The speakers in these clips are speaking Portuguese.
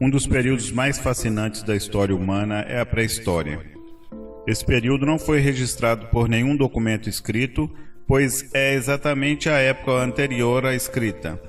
Um dos períodos mais fascinantes da história humana é a pré-história. Esse período não foi registrado por nenhum documento escrito, pois é exatamente a época anterior à escrita.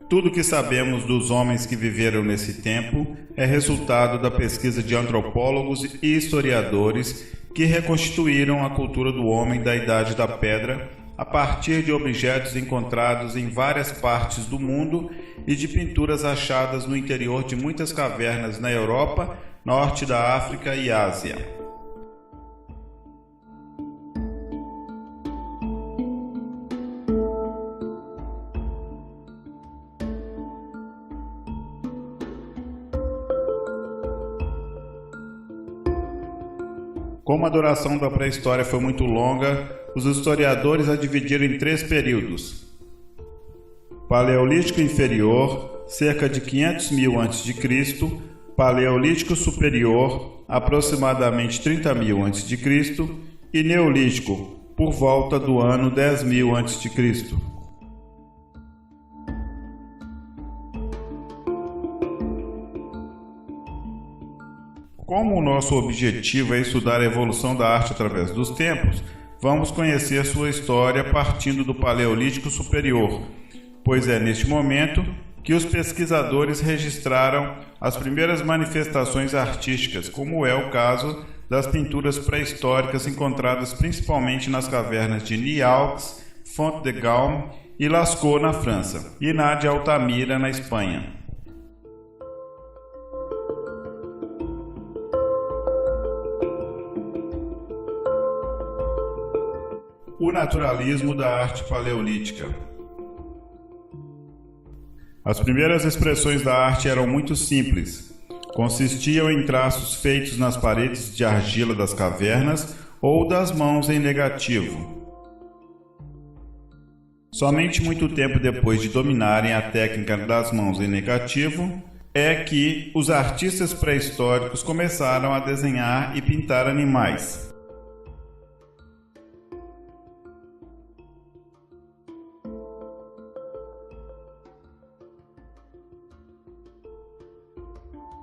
Tudo que sabemos dos homens que viveram nesse tempo é resultado da pesquisa de antropólogos e historiadores que reconstituíram a cultura do homem da Idade da Pedra a partir de objetos encontrados em várias partes do mundo e de pinturas achadas no interior de muitas cavernas na Europa, norte da África e Ásia. Como a duração da pré-história foi muito longa, os historiadores a dividiram em 3 períodos. Paleolítico Inferior, cerca de 500.000 a.C., Paleolítico Superior, aproximadamente 30.000 a.C., e Neolítico, por volta do ano 10.000 a.C. Como o nosso objetivo é estudar a evolução da arte através dos tempos, vamos conhecer sua história partindo do Paleolítico Superior, pois é neste momento que os pesquisadores registraram as primeiras manifestações artísticas, como é o caso das pinturas pré-históricas encontradas principalmente nas cavernas de Nialques, Font de Gaume e Lascaux, na França, e na de Altamira, na Espanha. O naturalismo da arte paleolítica. As primeiras expressões da arte eram muito simples. Consistiam em traços feitos nas paredes de argila das cavernas ou das mãos em negativo. Somente muito tempo depois de dominarem a técnica das mãos em negativo é que os artistas pré-históricos começaram a desenhar e pintar animais.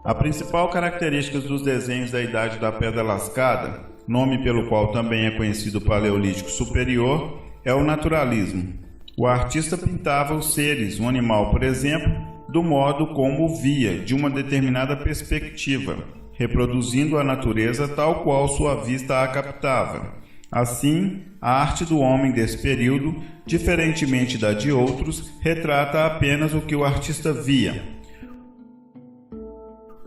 A principal característica dos desenhos da Idade da Pedra Lascada, nome pelo qual também é conhecido o Paleolítico Superior, é o naturalismo. O artista pintava os seres, um animal, por exemplo, do modo como o via, de uma determinada perspectiva, reproduzindo a natureza tal qual sua vista a captava. Assim, a arte do homem desse período, diferentemente da de outros, retrata apenas o que o artista via.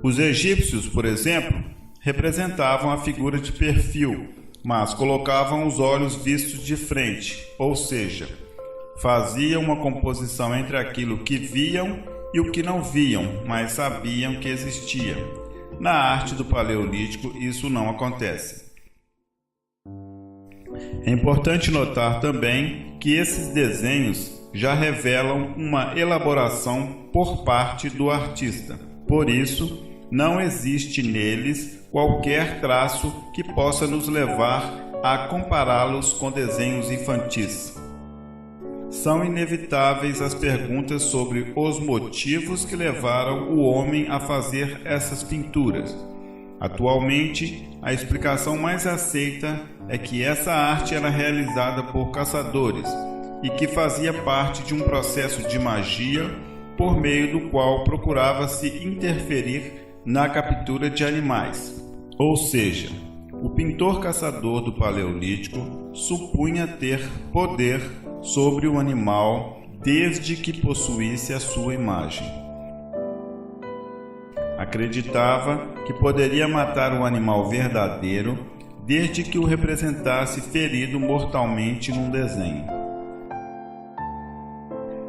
Os egípcios, por exemplo, representavam a figura de perfil, mas colocavam os olhos vistos de frente, ou seja, faziam uma composição entre aquilo que viam e o que não viam, mas sabiam que existia. Na arte do Paleolítico, isso não acontece. É importante notar também que esses desenhos já revelam uma elaboração por parte do artista. Por isso, não existe neles qualquer traço que possa nos levar a compará-los com desenhos infantis. São inevitáveis as perguntas sobre os motivos que levaram o homem a fazer essas pinturas. Atualmente, a explicação mais aceita é que essa arte era realizada por caçadores e que fazia parte de um processo de magia por meio do qual procurava-se interferir na captura de animais. Ou seja, o pintor caçador do Paleolítico supunha ter poder sobre o animal desde que possuísse a sua imagem. Acreditava que poderia matar um animal verdadeiro desde que o representasse ferido mortalmente num desenho.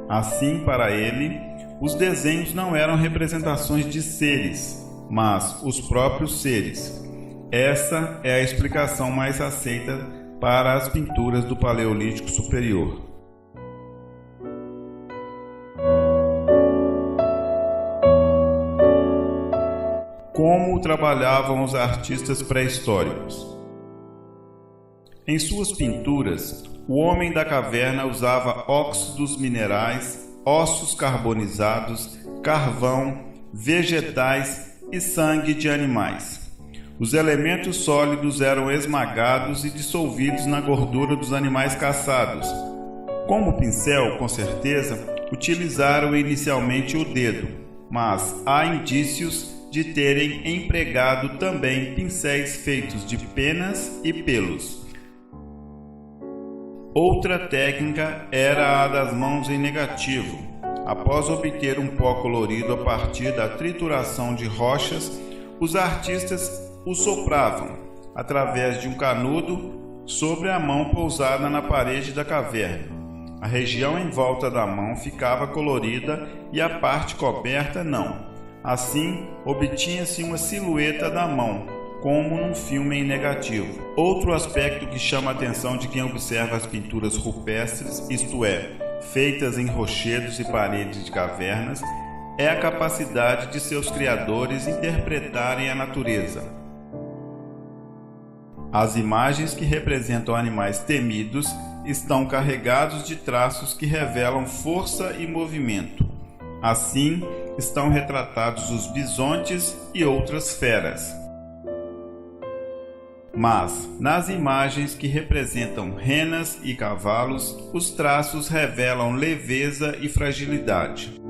Assim, para ele, os desenhos não eram representações de seres, mas os próprios seres. Essa é a explicação mais aceita para as pinturas do Paleolítico Superior. Como trabalhavam os artistas pré-históricos? Em suas pinturas, o homem da caverna usava óxidos minerais, ossos carbonizados, carvão, vegetais e sangue de animais. Os elementos sólidos eram esmagados e dissolvidos na gordura dos animais caçados. Como pincel, com certeza, utilizaram inicialmente o dedo, mas há indícios de terem empregado também pincéis feitos de penas e pelos. Outra técnica era a das mãos em negativo. Após obter um pó colorido a partir da trituração de rochas, os artistas o sopravam, através de um canudo, sobre a mão pousada na parede da caverna. A região em volta da mão ficava colorida e a parte coberta não. Assim, obtinha-se uma silhueta da mão, como num filme em negativo. Outro aspecto que chama a atenção de quem observa as pinturas rupestres, isto é, feitas em rochedos e paredes de cavernas, é a capacidade de seus criadores interpretarem a natureza. As imagens que representam animais temidos estão carregados de traços que revelam força e movimento. Assim, estão retratados os bisontes e outras feras. Mas, nas imagens que representam renas e cavalos, os traços revelam leveza e fragilidade.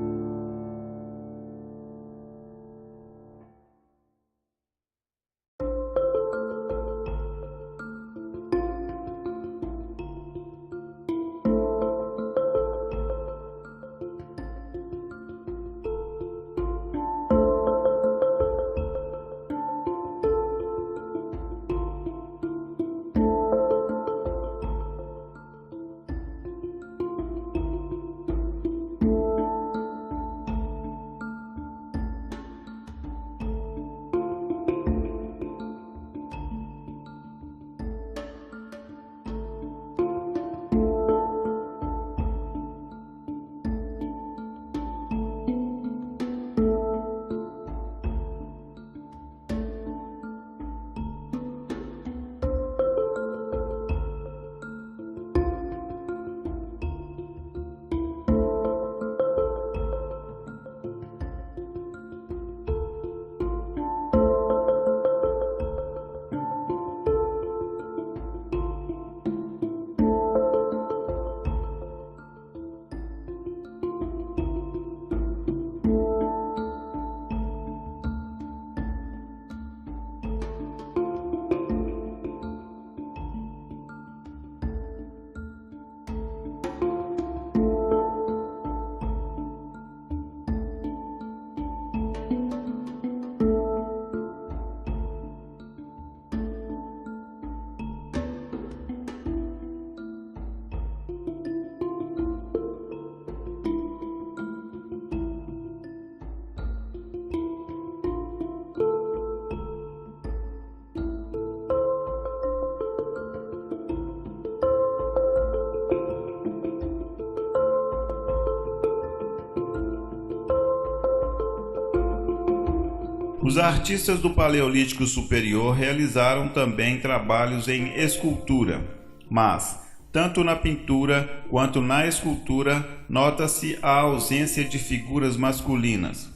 Os artistas do Paleolítico Superior realizaram também trabalhos em escultura, mas, tanto na pintura quanto na escultura, nota-se a ausência de figuras masculinas.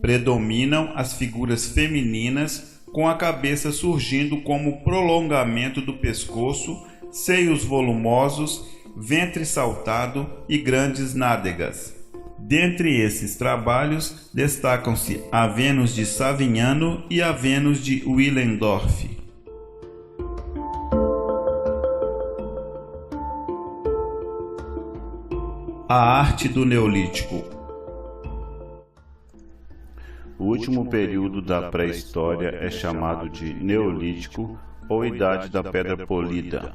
Predominam as figuras femininas, com a cabeça surgindo como prolongamento do pescoço, seios volumosos, ventre saltado e grandes nádegas. Dentre esses trabalhos, destacam-se a Vênus de Savignano e a Vênus de Willendorf. A arte do Neolítico. O último período da pré-história é chamado de Neolítico ou Idade da Pedra Polida.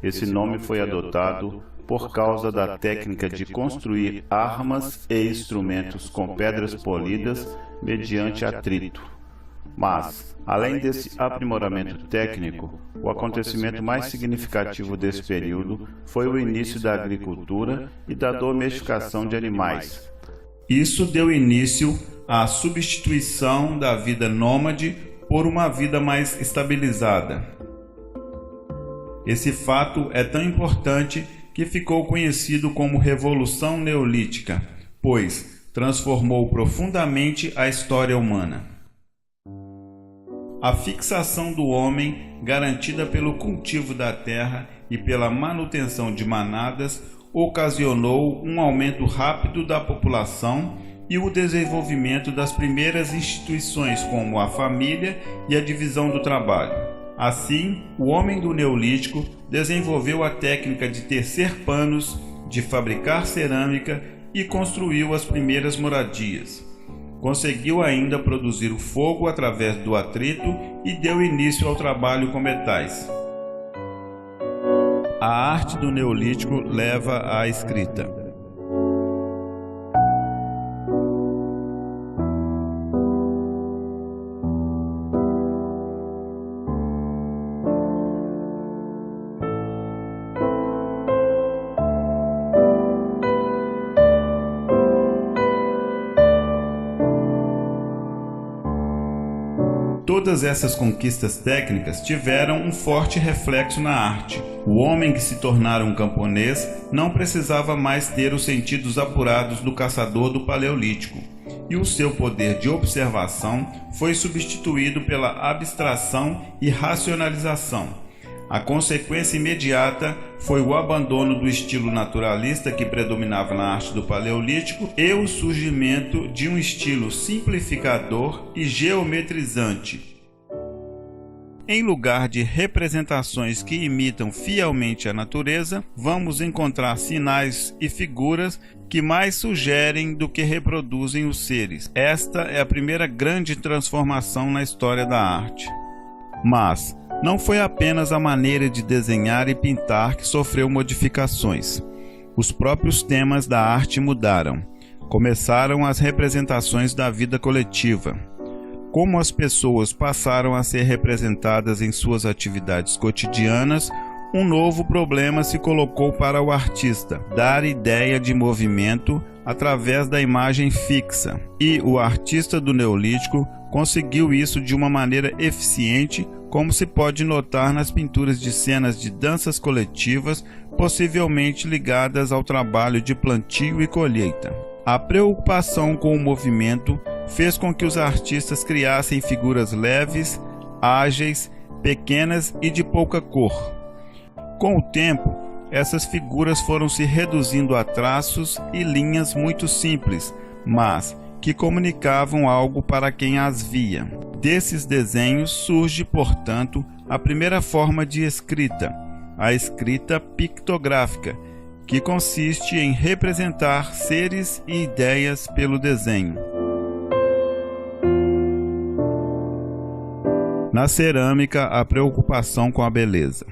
Esse nome foi adotado por causa da técnica de construir armas e instrumentos com pedras polidas mediante atrito. Mas, além desse aprimoramento técnico, o acontecimento mais significativo desse período foi o início da agricultura e da domesticação de animais. Isso deu início à substituição da vida nômade por uma vida mais estabilizada. Esse fato é tão importante que ficou conhecido como Revolução Neolítica, pois transformou profundamente a história humana. A fixação do homem, garantida pelo cultivo da terra e pela manutenção de manadas, ocasionou um aumento rápido da população e o desenvolvimento das primeiras instituições como a família e a divisão do trabalho. Assim, o homem do Neolítico desenvolveu a técnica de tecer panos, de fabricar cerâmica e construiu as primeiras moradias. Conseguiu ainda produzir o fogo através do atrito e deu início ao trabalho com metais. A arte do Neolítico leva à escrita. Todas essas conquistas técnicas tiveram um forte reflexo na arte. O homem que se tornara um camponês não precisava mais ter os sentidos apurados do caçador do Paleolítico, e o seu poder de observação foi substituído pela abstração e racionalização. A consequência imediata foi o abandono do estilo naturalista que predominava na arte do Paleolítico e o surgimento de um estilo simplificador e geometrizante. Em lugar de representações que imitam fielmente a natureza, vamos encontrar sinais e figuras que mais sugerem do que reproduzem os seres. Esta é a primeira grande transformação na história da arte. Mas não foi apenas a maneira de desenhar e pintar que sofreu modificações. Os próprios temas da arte mudaram. Começaram as representações da vida coletiva. Como as pessoas passaram a ser representadas em suas atividades cotidianas, um novo problema se colocou para o artista: dar ideia de movimento através da imagem fixa. E o artista do Neolítico conseguiu isso de uma maneira eficiente, como se pode notar nas pinturas de cenas de danças coletivas, possivelmente ligadas ao trabalho de plantio e colheita. A preocupação com o movimento fez com que os artistas criassem figuras leves, ágeis, pequenas e de pouca cor. Com o tempo, essas figuras foram se reduzindo a traços e linhas muito simples, mas que comunicavam algo para quem as via. Desses desenhos surge, portanto, a primeira forma de escrita, a escrita pictográfica, que consiste em representar seres e ideias pelo desenho. Na cerâmica, a preocupação com a beleza.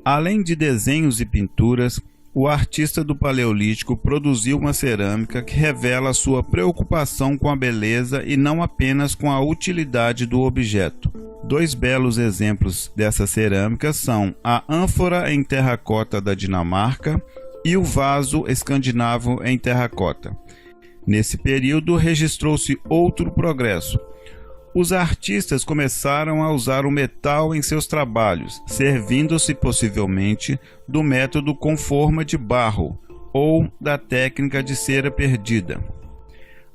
Além de desenhos e pinturas, o artista do Paleolítico produziu uma cerâmica que revela sua preocupação com a beleza e não apenas com a utilidade do objeto. Dois belos exemplos dessa cerâmica são a ânfora em terracota da Dinamarca e o vaso escandinavo em terracota. Nesse período registrou-se outro progresso. Os artistas começaram a usar o metal em seus trabalhos, servindo-se possivelmente do método com forma de barro ou da técnica de cera perdida.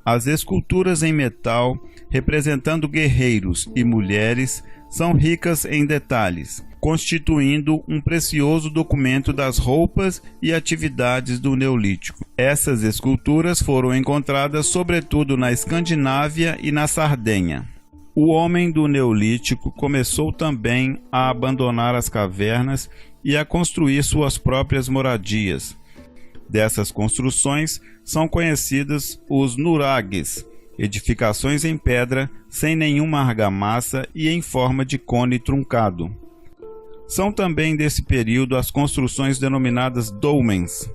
As esculturas em metal, representando guerreiros e mulheres, são ricas em detalhes. constituindo um precioso documento das roupas e atividades do Neolítico. Essas esculturas foram encontradas sobretudo na Escandinávia e na Sardenha. O homem do Neolítico começou também a abandonar as cavernas e a construir suas próprias moradias. Dessas construções são conhecidas os nurags, edificações em pedra, sem nenhuma argamassa e em forma de cone truncado. São também desse período as construções denominadas dolmens.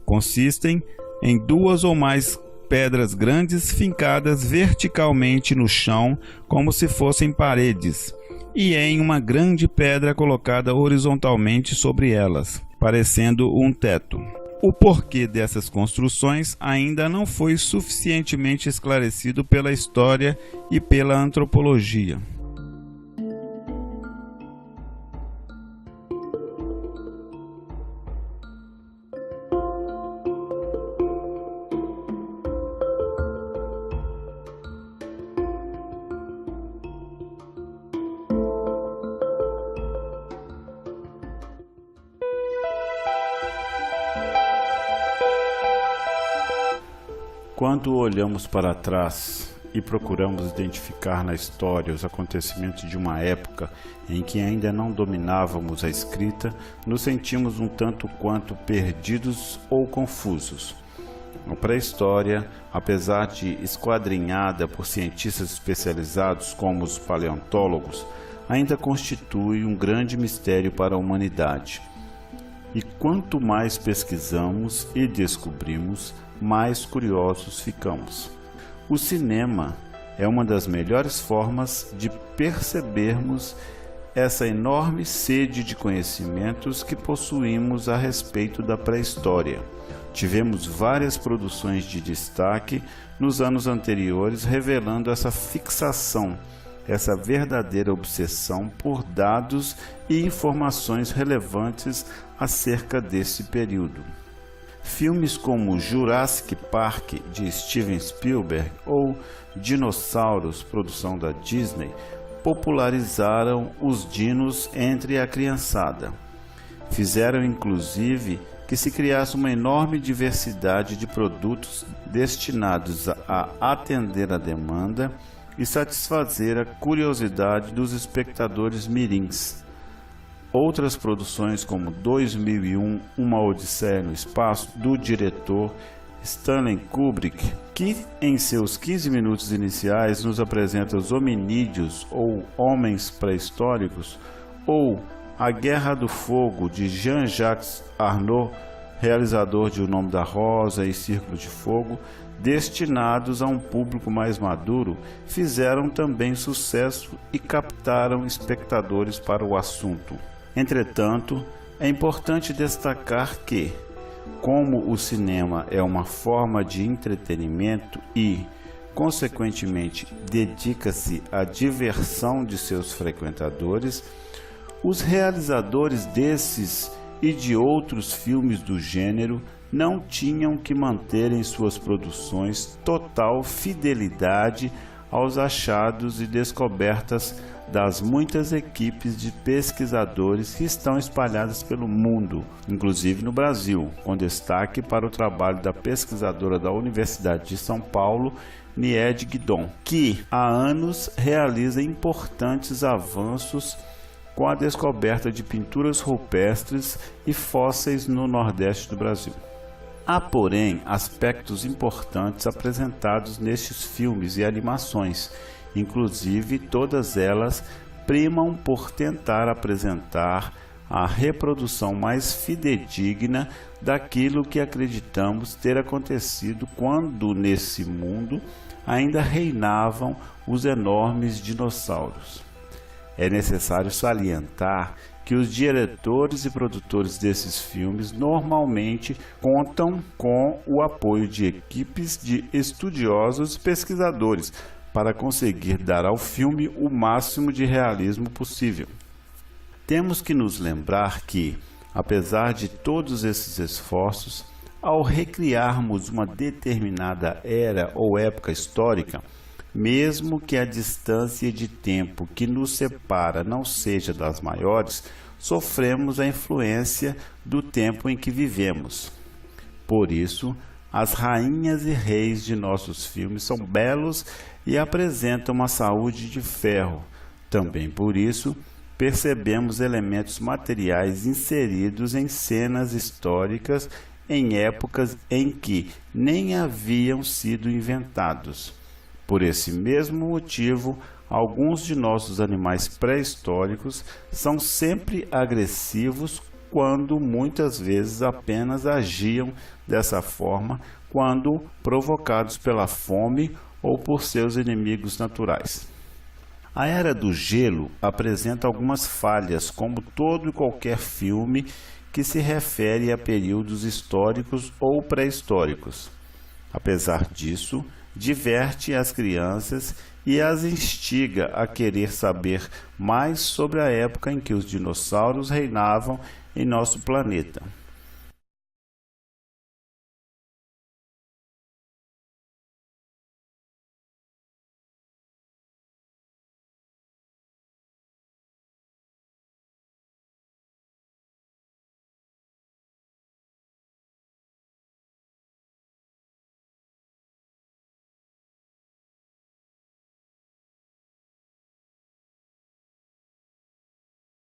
Consistem em duas ou mais pedras grandes fincadas verticalmente no chão, como se fossem paredes, e em uma grande pedra colocada horizontalmente sobre elas, parecendo um teto. O porquê dessas construções ainda não foi suficientemente esclarecido pela história e pela antropologia. Quando olhamos para trás e procuramos identificar na história os acontecimentos de uma época em que ainda não dominávamos a escrita, nos sentimos um tanto quanto perdidos ou confusos. A pré-história, apesar de esquadrinhada por cientistas especializados como os paleontólogos, ainda constitui um grande mistério para a humanidade. E quanto mais pesquisamos e descobrimos, mais curiosos ficamos. O cinema é uma das melhores formas de percebermos essa enorme sede de conhecimentos que possuímos a respeito da pré-história. Tivemos várias produções de destaque nos anos anteriores revelando essa fixação, essa verdadeira obsessão por dados e informações relevantes acerca desse período. Filmes como Jurassic Park, de Steven Spielberg, ou Dinossauros, produção da Disney, popularizaram os dinos entre a criançada. Fizeram inclusive que se criasse uma enorme diversidade de produtos destinados a atender a demanda e satisfazer a curiosidade dos espectadores mirins. Outras produções como 2001, Uma Odisseia no Espaço, do diretor Stanley Kubrick, que em seus 15 minutos iniciais nos apresenta os hominídeos ou homens pré-históricos, ou A Guerra do Fogo, de Jean-Jacques Arnaud, realizador de O Nome da Rosa e Círculo de Fogo, destinados a um público mais maduro, fizeram também sucesso e captaram espectadores para o assunto. Entretanto, é importante destacar que, como o cinema é uma forma de entretenimento e, consequentemente, dedica-se à diversão de seus frequentadores, os realizadores desses e de outros filmes do gênero não tinham que manter em suas produções total fidelidade aos achados e descobertas das muitas equipes de pesquisadores que estão espalhadas pelo mundo, inclusive no Brasil, com destaque para o trabalho da pesquisadora da Universidade de São Paulo, Nied Guidon, que há anos realiza importantes avanços com a descoberta de pinturas rupestres e fósseis no Nordeste do Brasil. Há, porém, aspectos importantes apresentados nestes filmes e animações, inclusive todas elas primam por tentar apresentar a reprodução mais fidedigna daquilo que acreditamos ter acontecido quando nesse mundo ainda reinavam os enormes dinossauros. É necessário salientar que os diretores e produtores desses filmes normalmente contam com o apoio de equipes de estudiosos e pesquisadores para conseguir dar ao filme o máximo de realismo possível. Temos que nos lembrar que, apesar de todos esses esforços, ao recriarmos uma determinada era ou época histórica, mesmo que a distância de tempo que nos separa não seja das maiores, sofremos a influência do tempo em que vivemos. Por isso, as rainhas e reis de nossos filmes são belos e apresentam uma saúde de ferro. Também por isso, percebemos elementos materiais inseridos em cenas históricas em épocas em que nem haviam sido inventados. Por esse mesmo motivo, alguns de nossos animais pré-históricos são sempre agressivos quando muitas vezes apenas agiam dessa forma quando provocados pela fome ou por seus inimigos naturais. A Era do Gelo apresenta algumas falhas, como todo e qualquer filme que se refere a períodos históricos ou pré-históricos. Apesar disso, diverte as crianças e as instiga a querer saber mais sobre a época em que os dinossauros reinavam em nosso planeta.